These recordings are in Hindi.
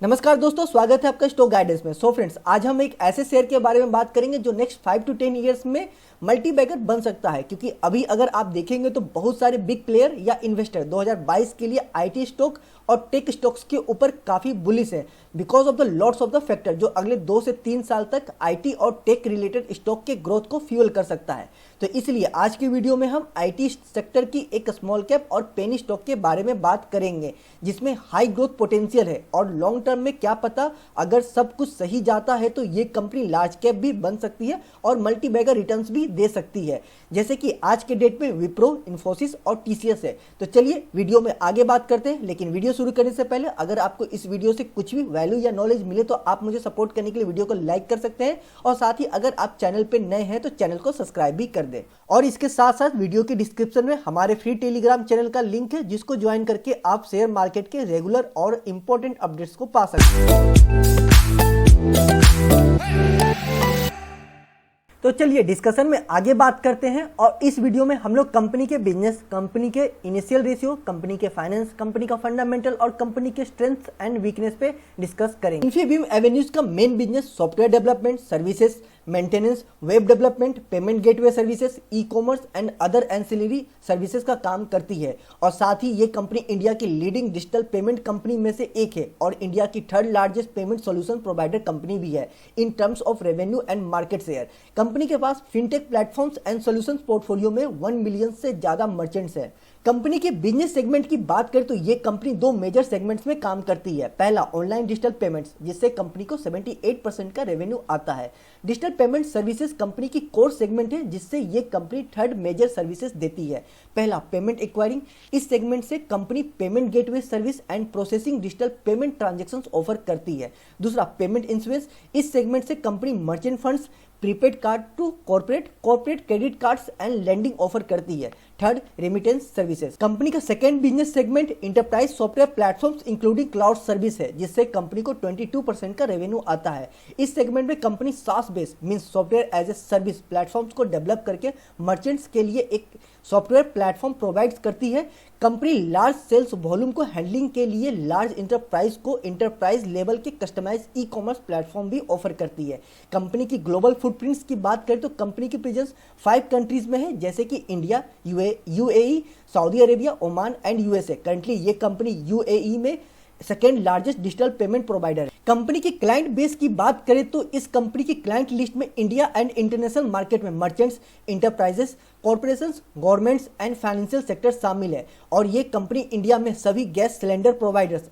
नमस्कार दोस्तों, स्वागत है आपका स्टॉक गाइडेंस में। फ्रेंड्स, आज हम एक ऐसे शेयर के बारे में बात करेंगे जो नेक्स्ट 5 to 10 ईयर्स में मल्टी बैगर बन सकता है। क्योंकि अभी अगर आप देखेंगे तो बहुत सारे बिग प्लेयर या इन्वेस्टर 2022 के लिए आईटी स्टॉक और टेक स्टॉक्स के ऊपर काफी बुलिश है because of the lots of the factor जो अगले 2 से 3 साल तक आईटी और टेक रिलेटेड स्टॉक के ग्रोथ को फ्यूल कर सकता है। तो इसलिए आज की वीडियो में हम आईटी सेक्टर की एक स्मॉल कैप और पेनी स्टॉक के बारे में बात करेंगे जिसमें हाई ग्रोथ पोटेंशियल है और लॉन्ग टर्म में क्या पता अगर सब कुछ सही जाता है तो ये कंपनी लार्ज कैप भी बन सकती है और मल्टी बैगर रिटर्न्स भी दे सकती है, जैसे कि आज के डेट में विप्रो, इन्फोसिस और टीसीएस है। तो चलिए वीडियो में आगे बात करते हैं, लेकिन वीडियो शुरू करने से पहले अगर आपको इस वीडियो से कुछ भी वैल्यू या नॉलेज मिले तो आप मुझे सपोर्ट करने के लिए वीडियो को लाइक कर सकते हैं और साथ ही अगर आप चैनल पे नए हैं तो चैनल को सब्सक्राइब भी कर दें। और इसके साथ साथ वीडियो के डिस्क्रिप्शन में हमारे फ्री टेलीग्राम चैनल का लिंक है जिसको ज्वाइन करके आप शेयर मार्केट के रेगुलर और इंपॉर्टेंट अपडेट्स को पा सकते हैं। तो चलिए डिस्कशन में आगे बात करते हैं और इस वीडियो में हम लोग कंपनी के बिजनेस, कंपनी के इनिशियल रेशियो, कंपनी के फाइनेंस, कंपनी का फंडामेंटल और कंपनी के स्ट्रेंथ एंड वीकनेस पे डिस्कस करेंगे। इन्फीबीम एवेन्यूज का main business software development, services, maintenance, web development, payment gateway services, e commerce and other ancillary services का काम करती है और साथ ही ये कंपनी इंडिया की लीडिंग डिजिटल पेमेंट कंपनी में से एक है और इंडिया की third largest payment solution provider company भी है in terms of revenue and market share. Company के पास fintech platforms and solutions portfolio में 1 मिलियन से ज्यादा मर्चेंट्स है। कंपनी के बिजनेस सेगमेंट की बात करें तो ये कंपनी 2 मेजर सेगमेंट्स में काम करती है। पहला ऑनलाइन डिजिटल पेमेंट्स जिससे कंपनी को 78% का रेवेन्यू आता है। डिजिटल पेमेंट सर्विसेज कंपनी की कोर सेगमेंट है जिससे ये कंपनी थर्ड मेजर सर्विसेज देती है। पहला पेमेंट एक्वायरिंग, इस सेगमेंट से company payment gateway service and processing digital payment transactions offer करती है। दूसरा पेमेंट इंश्योरेंस, इस सेगमेंट से company merchant funds, prepaid card to corporate credit cards and lending offer करती है। थर्ड रेमिटेंस सर्विसेज, कंपनी का second business segment enterprise software platforms including cloud service है जिससे कंपनी को 22% का रेवेन्यू आता है। इस सेगमेंट में company SaaS based means software as a service platforms को डेवलप करके मर्चेंट्स के लिए एक सॉफ्टवेयर प्लेटफॉर्म प्रोवाइड करती है। कंपनी लार्ज सेल्स वॉल्यूम को हैंडलिंग के लिए लार्ज इंटरप्राइज को इंटरप्राइज लेवल के कस्टमाइज ई कॉमर्स प्लेटफॉर्म भी ऑफर करती है। कंपनी की ग्लोबल फुटप्रिंट्स की बात करें तो कंपनी की प्रेजेंस 5 कंट्रीज में है जैसे कि India, UAE, Saudi Arabia, Oman and USA. Currently ये कंपनी यूएई में second largest digital payment provider है। कंपनी की क्लाइंट बेस की बात करें तो इस कंपनी की क्लाइंट लिस्ट में इंडिया एंड इंटरनेशनल मार्केट में merchants, enterprises, corporations, governments and financial sector शामिल है और ये कंपनी इंडिया में सभी gas cylinder providers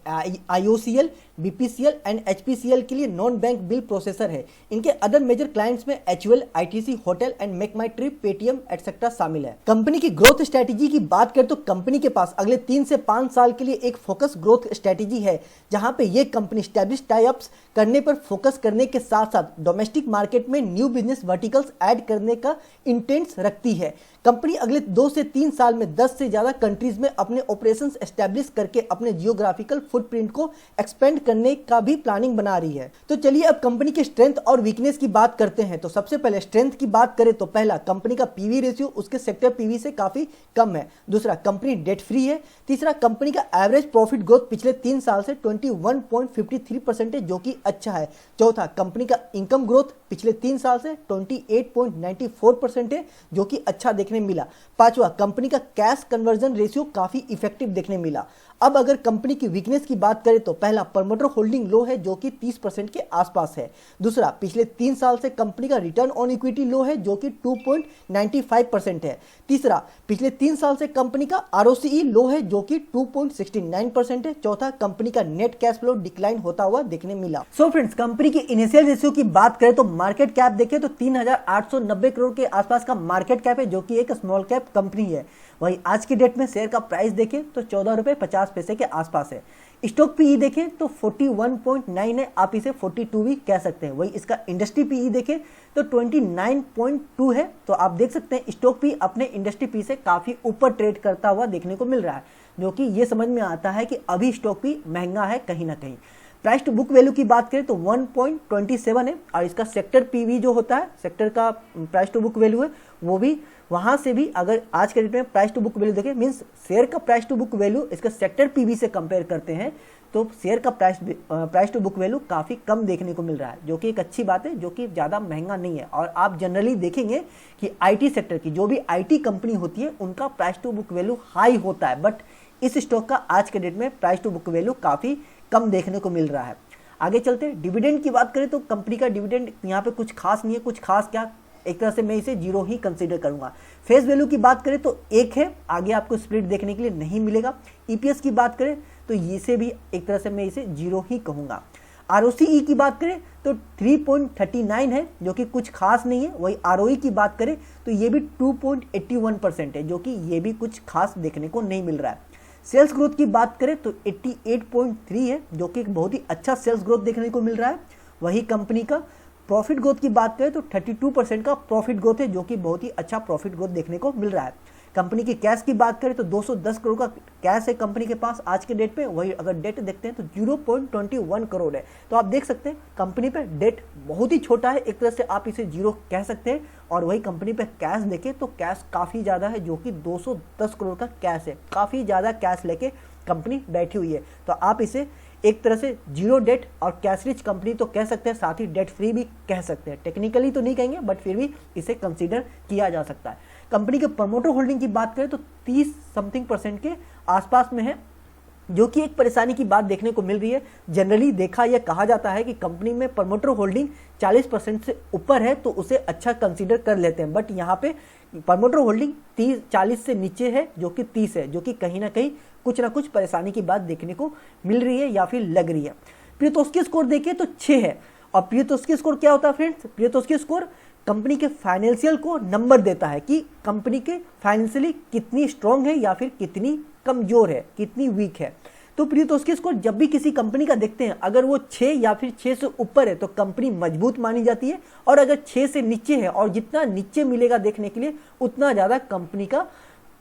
IOCL, BPCL and HPCL के लिए नॉन बैंक बिल प्रोसेसर है। इनके अदर मेजर क्लाइंट्स में HUL, ITC, hotel and make my trip, Paytm etcetera शामिल है। कंपनी की ग्रोथ स्ट्रेटेजी की बात करें तो कंपनी के पास अगले 3 से 5 साल के लिए एक फोकस ग्रोथ स्ट्रेटेजी है जहां पे ये कंपनी स्टैब्लिश टाई अप्स करने पर फोकस करने के साथ साथ डोमेस्टिक मार्केट में न्यू बिजनेस वर्टिकल्स ऐड करने का इंटेंस रखती है। कंपनी अगले 2 से 3 साल में 10 से ज्यादा कंट्रीज में अपने ऑपरेशंस एस्टैब्लिश करके अपने जियोग्राफिकल फुटप्रिंट को एक्सपेंड करने का भी प्लानिंग बना रही है। तो चलिए अब कंपनी के स्ट्रेंथ और वीकनेस की बात करते हैं। तो सबसे पहले स्ट्रेंथ की बात करें तो पहला कंपनी का पीवी रेशियो उसके सेक्टर पीवी से काफी कम है। दूसरा कंपनी डेट फ्री है। तीसरा कंपनी का एवरेज प्रॉफिट ग्रोथ पिछले 3 साल से 21.53% है जो कि अच्छा है। चौथा कंपनी का इनकम ग्रोथ पिछले 3 साल से 28.94% है जो कि अच्छा देखने मिला। पांचवा कंपनी का कैश कन्वर्जन रेशियो काफी इफेक्टिव देखने मिला। अब अगर कंपनी की वीकनेस की बात करें तो पहला प्रमोटर होल्डिंग लो है जो कि 30% के आसपास है। दूसरा पिछले 3 साल से कंपनी का रिटर्न ऑन इक्विटी लो है जो कि 2.95% है। तीसरा पिछले 3 साल से कंपनी का आरओसीई लो है जो कि 2.69% है। चौथा कंपनी का नेट कैश फ्लो डिक्लाइन होता हुआ देखने मिला। सो फ्रेंड्स, कंपनी की इनिशियल रेशियो की बात करें तो मार्केट कैप देखें तो 3890 करोड़ के आसपास का मार्केट कैप है जो कि एक स्मॉल कैप कंपनी है। वहीं आज की डेट में शेयर का प्राइस देखें तो 14 रुपए 50 पैसे के आसपास है। स्टॉक पीई देखें तो 41.9 है, आप इसे 42 भी कह सकते हैं। वही इसका इंडस्ट्री पीई देखें तो 29.2 है। तो आप देख सकते हैं स्टॉक पी अपने इंडस्ट्री पी से काफी ऊपर ट्रेड करता हुआ देखने को मिल रहा है जो कि ये समझ में आता है कि अभी स्टॉक पी महंगा है कहीं ना कहीं। प्राइस टू बुक वैल्यू की बात करें तो 1.27 है और इसका सेक्टर पीवी जो होता है, सेक्टर का प्राइस टू बुक वैल्यू है वो भी वहाँ से भी अगर आज के डेट में प्राइस टू बुक वैल्यू देखें, मीन्स शेयर का प्राइस टू बुक वैल्यू इसका सेक्टर पीबी से कंपेयर करते हैं तो शेयर का प्राइस टू बुक वैल्यू काफ़ी कम देखने को मिल रहा है, जो कि एक अच्छी बात है, जो कि ज़्यादा महंगा नहीं है। और आप जनरली देखेंगे कि आईटी सेक्टर की जो भी आईटी कंपनी होती है उनका price to book value high होता है, बट इस स्टॉक का आज के डेट में प्राइस टू बुक वैल्यू काफ़ी कम देखने को मिल रहा है। आगे चलते हैं, डिविडेंड की बात करें तो कंपनी का डिविडेंड यहाँ पे कुछ खास नहीं है, कुछ खास क्या, एक तरह से मैं इसे जीरो ही कंसीडर करूंगा। फेस वैल्यू की बात करें तो एक है, आगे आपको स्प्लिट देखने के लिए नहीं मिलेगा। ईपीएस की बात करें तो इसे भी एक तरह से मैं इसे जीरो ही कहूंगा। आरओसीई की बात करें तो 3.39 है, जो कि कुछ खास नहीं है। वही आरओई की बात करें तो ये भी 2.81% है, जो कि ये भी कुछ खास देखने को नहीं मिल रहा है। सेल्स ग्रोथ की बात करें तो 88.3 है, जो कि एक बहुत ही अच्छा सेल्स ग्रोथ देखने को मिल रहा है। वही कंपनी का प्रॉफिट ग्रोथ की बात करें तो 32% का प्रॉफिट ग्रोथ है, जो कि बहुत ही अच्छा प्रॉफिट ग्रोथ देखने को मिल रहा है। कंपनी की कैश की बात करें तो 210 करोड़ का कैश है कंपनी के पास आज के डेट पे। वही अगर डेट देखते हैं तो 0.21 करोड़ है। तो आप देख सकते हैं कंपनी पे डेट बहुत ही छोटा है, एक तरह से आप इसे जीरो कह सकते हैं। और वही कंपनी पे कैश देखें तो कैश काफ़ी ज़्यादा है, जो कि 210 करोड़ का कैश है, काफ़ी ज़्यादा कैश लेके कंपनी बैठी हुई है। तो आप इसे एक तरह से जीरो डेट और कैश रिच कंपनी तो कह सकते हैं, साथ ही डेट फ्री भी कह सकते हैं। टेक्निकली तो नहीं कहेंगे, बट फिर भी इसे कंसीडर किया जा सकता है। कंपनी के प्रमोटर होल्डिंग की बात करें तो 30% के आसपास में है, जो कि एक परेशानी की बात देखने को मिल रही है। जनरली देखा यह कहा जाता है कि कंपनी में प्रमोटर होल्डिंग 40% से ऊपर है तो उसे अच्छा कंसीडर कर लेते हैं, बट यहाँ पे प्रमोटर होल्डिंग 40 से नीचे है, जो कि 30 है, जो कि कहीं ना कहीं कुछ ना कुछ परेशानी की बात देखने को मिल रही है या फिर लग रही है। प्रियतोस्की स्कोर देखिए तो 6 है। और प्रियतोस्की स्कोर क्या होता है फ्रेंड्स? प्रियतोस्की स्कोर कंपनी के फाइनेंशियल को नंबर देता है कि कंपनी के फाइनेंशियली कितनी स्ट्रांग है या फिर कितनी कमजोर है, कितनी वीक है। तो प्रियतोस्की स्कोर जब भी किसी कंपनी का देखते हैं, अगर वो 6 या फिर 6 से ऊपर है तो कंपनी मजबूत मानी जाती है, और अगर 6 से नीचे है और जितना नीचे मिलेगा देखने के लिए उतना ज़्यादा कंपनी का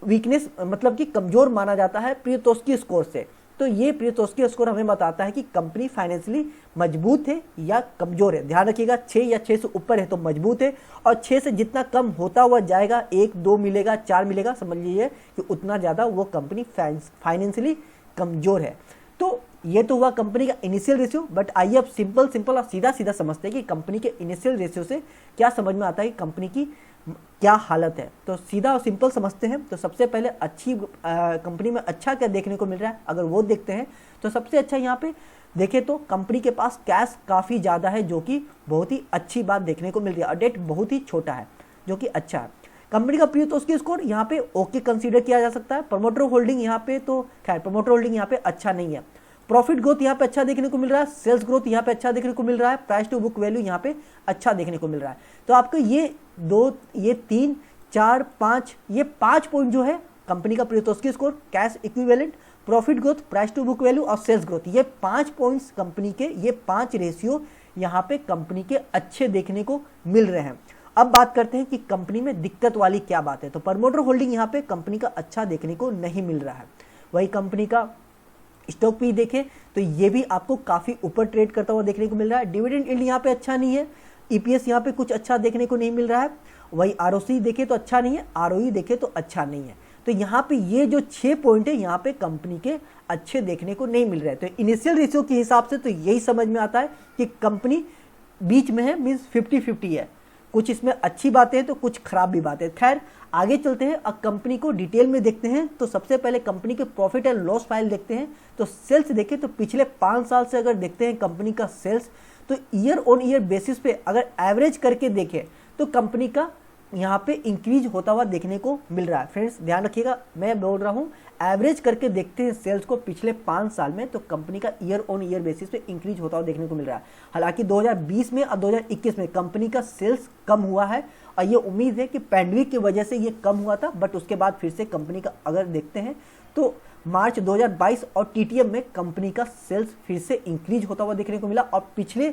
वीकनेस मतलब कि कमजोर माना जाता है प्रियतोस्की स्कोर से। तो ये प्रियतोस्की स्कोर हमें बताता है कि कंपनी फाइनेंशियली मजबूत है या कमजोर है। ध्यान रखिएगा, 6 या 6 से ऊपर है तो मजबूत है, और 6 से जितना कम होता हुआ जाएगा, 1, 2 मिलेगा, 4 मिलेगा, समझ लीजिए कि उतना ज़्यादा वो कंपनी फाइनेंशियली कमजोर है। तो ये तो हुआ कंपनी का इनिशियल रेशियो। बट आइए अब सिंपल और सीधा समझते हैं कि कंपनी के इनिशियल रेशियो से क्या समझ में आता है कि कंपनी की क्या हालत है। तो सीधा और सिंपल समझते हैं। तो सबसे पहले अच्छी कंपनी में अच्छा क्या देखने को मिल रहा है, अगर वो देखते हैं तो सबसे अच्छा यहाँ पे देखें तो कंपनी के पास कैश काफ़ी ज़्यादा है, जो कि बहुत ही अच्छी बात देखने को मिल रही है, और डेट बहुत ही छोटा है, जो कि अच्छा है। कंपनी का प्रियतोस्की स्कोर यहाँ पे ओके कंसीडर किया जा सकता है। प्रमोटर होल्डिंग यहाँ पे तो खैर प्रमोटर होल्डिंग यहाँ पे अच्छा नहीं है। प्रॉफिट ग्रोथ यहाँ पे अच्छा देखने को मिल रहा है, सेल्स ग्रोथ यहाँ पे अच्छा देखने को मिल रहा है, प्राइस टू बुक वैल्यू यहाँ पे अच्छा देखने को मिल रहा है। तो आपको ये 3, 4, 5 ये 5 पॉइंट जो है कंपनी का Piotroski score, cash equivalent, profit growth, price to book value और सेल्स ग्रोथ, ये 5 पॉइंट्स कंपनी के, ये 5 रेशियो यहाँ पे कंपनी के अच्छे देखने को मिल रहे हैं। अब बात करते हैं कि कंपनी में दिक्कत वाली क्या बात है। तो प्रमोटर होल्डिंग यहाँ पे कंपनी का अच्छा देखने को नहीं मिल रहा है। वही कंपनी का स्टॉक भी देखें तो ये भी आपको काफ़ी ऊपर ट्रेड करता हुआ देखने को मिल रहा है। डिविडेंड यील्ड यहाँ पे अच्छा नहीं है, ईपीएस यहाँ पे कुछ अच्छा देखने को नहीं मिल रहा है। वही आरओसी देखे तो अच्छा नहीं है, आरओई देखे तो अच्छा नहीं है। तो यहाँ पे ये जो 6 पॉइंट है यहाँ पे कंपनी के अच्छे देखने को नहीं मिल रहे। तो इनिशियल रेशियो के हिसाब से तो यही समझ में आता है कि कंपनी बीच में है, मीन्स 50-50 है। कुछ इसमें अच्छी बातें हैं तो कुछ खराब भी बातें। खैर आगे चलते हैं, अब कंपनी को डिटेल में देखते हैं। तो सबसे पहले कंपनी के प्रॉफिट एंड लॉस फाइल देखते हैं। तो सेल्स देखें तो पिछले 5 साल से अगर देखते हैं कंपनी का सेल्स, तो ईयर ऑन ईयर बेसिस पे अगर एवरेज करके देखें तो कंपनी का यहाँ पे इंक्रीज होता हुआ देखने को मिल रहा है। फ्रेंड्स ध्यान रखिएगा, मैं बोल रहा हूँ एवरेज करके देखते हैं सेल्स को पिछले 5 साल में, तो कंपनी का ईयर ऑन ईयर बेसिस पे इंक्रीज होता हुआ देखने को मिल रहा है। हालांकि 2020 में और 2021 में कंपनी का सेल्स कम हुआ है, और ये उम्मीद है कि पैंडेमिक की वजह से ये कम हुआ था, बट उसके बाद फिर से कंपनी का अगर देखते हैं तो मार्च 2022 और टीटीएम में कंपनी का सेल्स फिर से इंक्रीज होता हुआ देखने को मिला, और पिछले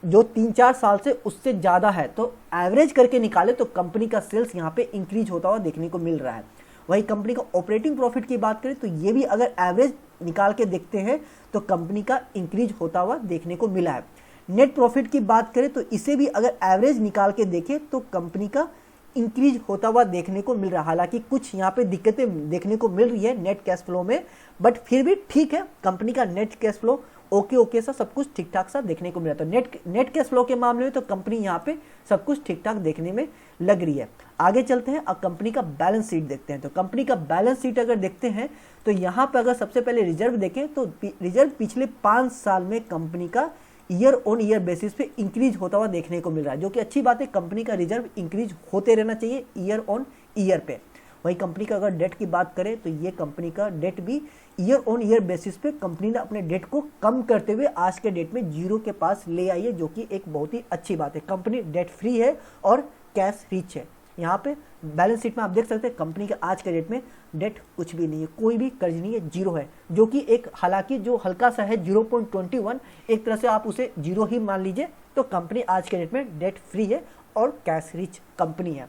जो 3-4 साल से उससे ज़्यादा है। तो एवरेज करके निकाले तो कंपनी का सेल्स यहाँ पे इंक्रीज होता हुआ देखने को मिल रहा है। वही कंपनी का ऑपरेटिंग प्रॉफिट की बात करें तो ये भी अगर एवरेज निकाल के देखते हैं तो कंपनी का इंक्रीज होता हुआ देखने को मिला है। नेट प्रॉफिट की बात करें तो इसे भी अगर एवरेज निकाल के देखें तो कंपनी का इंक्रीज होता हुआ देखने को मिल रहा है। हालांकि कुछ यहाँ पे दिक्कतें देखने को मिल रही है नेट कैश फ्लो में, बट फिर भी ठीक है, कंपनी का नेट कैश फ्लो ओके सा सब कुछ ठीक ठाक सा देखने को मिला। तो नेट कैश फ्लो के मामले में तो कंपनी यहाँ पे सब कुछ ठीक ठाक देखने में लग रही है। आगे चलते हैं, अब कंपनी का बैलेंस शीट देखते हैं। तो कंपनी का बैलेंस शीट अगर देखते हैं तो यहाँ पे अगर सबसे पहले रिजर्व देखें तो रिजर्व पिछले 5 साल में कंपनी का ईयर ऑन ईयर बेसिस पे इंक्रीज होता हुआ देखने को मिल रहा है, जो कि अच्छी बात है। कंपनी का रिजर्व इंक्रीज होते रहना चाहिए ईयर ऑन ईयर पे। वही कंपनी का अगर डेट की बात करें तो ये कंपनी का डेट भी ईयर ऑन ईयर बेसिस पे कंपनी ने अपने डेट को कम करते हुए आज के डेट में जीरो के पास ले आई है, जो कि एक बहुत ही अच्छी बात है। कंपनी डेट फ्री है और कैश रिच है। यहाँ पे बैलेंस शीट में आप देख सकते हैं कंपनी के आज के डेट में डेट कुछ भी नहीं है, कोई भी कर्ज नहीं है, जीरो है, जो कि एक हालांकि जो हल्का सा है 0.21, एक तरह से आप उसे जीरो ही मान लीजिए। तो कंपनी आज के डेट में डेट फ्री है और कैश रिच कंपनी है।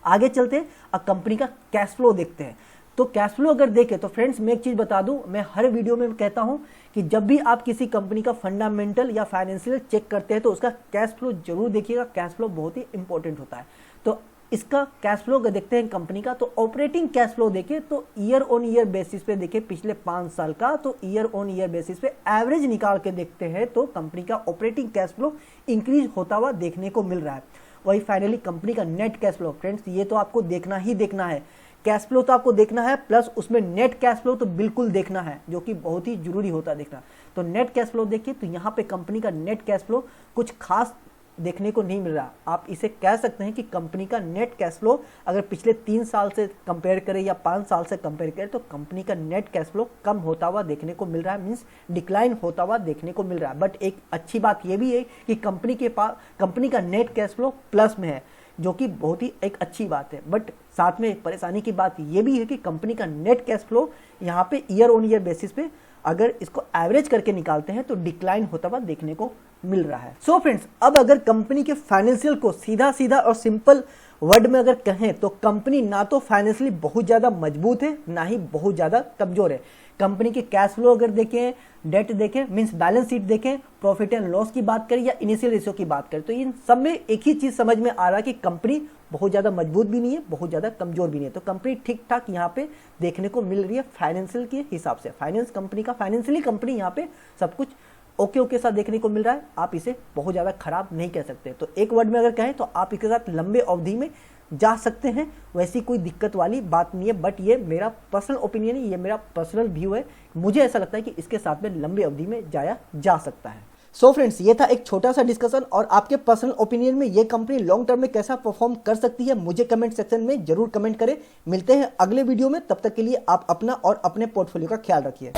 आगे चलते हैं, अब कंपनी का कैश फ्लो देखते हैं। तो कैश फ्लो अगर देखें तो फ्रेंड्स मैं एक चीज बता दूं, मैं हर वीडियो में कहता हूं कि जब भी आप किसी कंपनी का फंडामेंटल या फाइनेंशियल चेक करते हैं तो उसका कैश फ्लो जरूर देखिएगा। कैश फ्लो बहुत ही इंपॉर्टेंट होता है। तो इसका कैश फ्लो अगर देखते हैं कंपनी का, तो ऑपरेटिंग कैश फ्लो देखें तो ईयर ऑन ईयर बेसिस पे देखें पिछले 5 साल का, तो ईयर ऑन ईयर बेसिस पे एवरेज निकाल के देखते हैं तो कंपनी का ऑपरेटिंग कैश फ्लो इंक्रीज होता हुआ देखने को मिल रहा है। वही फाइनली कंपनी का नेट कैश फ्लो, फ्रेंड्स ये तो आपको देखना ही देखना है। कैश फ्लो तो आपको देखना है, प्लस उसमें नेट कैश फ्लो तो बिल्कुल देखना है, जो कि बहुत ही जरूरी होता है देखना। तो नेट कैश फ्लो देखिए तो यहाँ पे कंपनी का नेट कैश फ्लो कुछ खास देखने को नहीं मिल रहा। आप इसे कह सकते हैं कि कंपनी का नेट कैश फ्लो अगर पिछले 3 साल से कंपेयर करें या 5 साल से कंपेयर करें तो कंपनी का नेट कैश फ्लो कम होता हुआ देखने को मिल रहा है, मींस डिक्लाइन होता हुआ देखने को मिल रहा है। बट एक अच्छी बात यह भी है कि कंपनी का नेट कैश फ्लो प्लस में है, जो कि बहुत ही एक अच्छी बात है। बट साथ में एक परेशानी की बात यह भी है कि कंपनी का नेट कैश फ्लो यहाँ पे ईयर ऑन ईयर बेसिस पे अगर इसको एवरेज करके निकालते हैं तो डिक्लाइन होता हुआ देखने को मिल रहा है। सो फ्रेंड्स, अब अगर कंपनी के फाइनेंशियल को सीधा और सिंपल वर्ड में अगर कहें तो कंपनी ना तो फाइनेंशियली बहुत ज्यादा मजबूत है, ना ही बहुत ज्यादा कमजोर है। कंपनी के कैश फ्लो अगर देखें, डेट देखें, मींस बैलेंस शीट देखें, प्रॉफिट एंड लॉस की बात करें या इनिशियल रेशियो की बात करें, तो इन सब में एक ही चीज समझ में आ रहा है कि कंपनी बहुत ज्यादा मजबूत भी नहीं है, बहुत ज्यादा कमजोर भी नहीं है। तो कंपनी ठीक ठाक यहाँ पे देखने को मिल रही है फाइनेंशियल के हिसाब से। फाइनेंशियली कंपनी यहाँ पे सब कुछ ओके सा देखने को मिल रहा है। आप इसे बहुत ज्यादा खराब नहीं कह सकते। तो एक वर्ड में अगर कहें तो आप इसके साथ लंबे अवधि में जा सकते हैं, वैसी कोई दिक्कत वाली बात नहीं है। बट ये मेरा पर्सनल ओपिनियन है, ये मेरा पर्सनल व्यू है। मुझे ऐसा लगता है कि इसके साथ में लंबी अवधि में जाया जा सकता है। सो फ्रेंड्स, ये था एक छोटा सा डिस्कशन, और आपके पर्सनल ओपिनियन में ये कंपनी लॉन्ग टर्म में कैसा परफॉर्म कर सकती है मुझे कमेंट सेक्शन में जरूर कमेंट करें। मिलते हैं अगले वीडियो में, तब तक के लिए आप अपना और अपने पोर्टफोलियो का ख्याल रखिए।